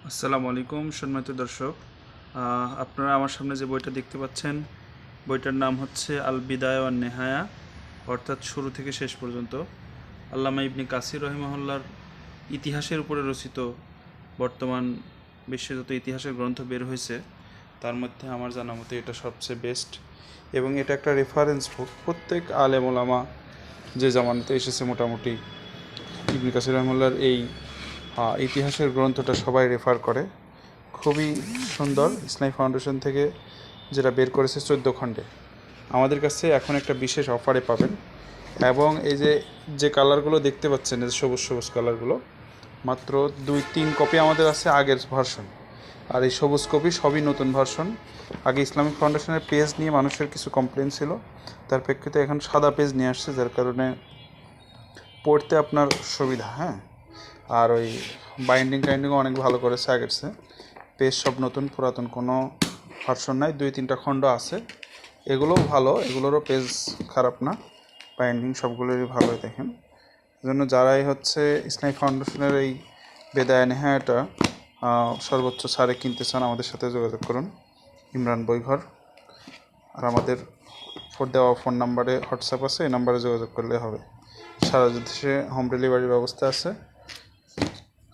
আসসালামু আলাইকুম সম্মানিত দর্শক। আপনারা আমার সামনে যে বইটা দেখতে পাচ্ছেন, বইটার নাম হচ্ছে আল বিদায়া ওয়ান নেহায়া, অর্থাৎ শুরু থেকে শেষ পর্যন্ত। আল্লামা ইবনে কাসির রহিমাহুল্লাহর ইতিহাসের উপরে রচিত বর্তমান বিশ্বে যত ইতিহাসের গ্রন্থ বের হয়েছে তার মধ্যে আমার জানা মতে এটা সবচেয়ে বেস্ট, এবং এটা একটা রেফারেন্স বুক। প্রত্যেক আলেম ওলামা যে জামানাতে এসেছে মোটামুটি ইবনে কাসির রহিমাহুল্লাহর এই ইতিহাসের গ্রন্থটা সবাই রেফার করে। খুবই সুন্দর। ইসলামী ফাউন্ডেশন থেকে যেটা বের করেছে 14 খণ্ডে, আমাদের কাছে এখন একটা বিশেষ অফারে পাবেন। এবং এই যে কালারগুলো দেখতে পাচ্ছেন, এই সবুজ সবুজ কালারগুলো, মাত্র 2-3 কপি আমাদের আছে আগের ভার্সন, আর এই সবুজ কপি সবই নতুন ভার্সন। আগে ইসলামিক ফাউন্ডেশনের পেজ নিয়ে মানুষের কিছু কমপ্লেন ছিল, তার প্রেক্ষিতে এখন সাদা পেজ নিয়ে আসছে, যার কারণে পড়তে আপনার সুবিধা। হ্যাঁ, আর ওই বাইন্ডিংও অনেক ভালো করেছে আগের চেয়ে। পেজ সব নতুন, পুরাতন কোনো ভার্সন নাই। 2-3টা খণ্ড আছে, এগুলোও ভালো, এগুলোরও পেজ খারাপ না, বাইন্ডিং সবগুলোরই ভালোই দেখেন। এজন্য যারাই হচ্ছে ইসলামী ফাউন্ডেশনের এই বেদায়া নেহায়াটা সর্বোচ্চ ছাড়ে কিনতে চান, আমাদের সাথে যোগাযোগ করুন, ইমরান বইঘর। আর আমাদের দেওয়া ফোন নাম্বারে হোয়াটসঅ্যাপ আছে, এই নাম্বারে যোগাযোগ করলে হবে। সারা দেশে হোম ডেলিভারির ব্যবস্থা আছে,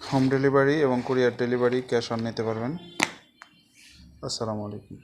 হোম ডেলিভারি এবং কুরিয়ার ডেলিভারি, ক্যাশ অন নিতে পারবেন। আসসালামু আলাইকুম।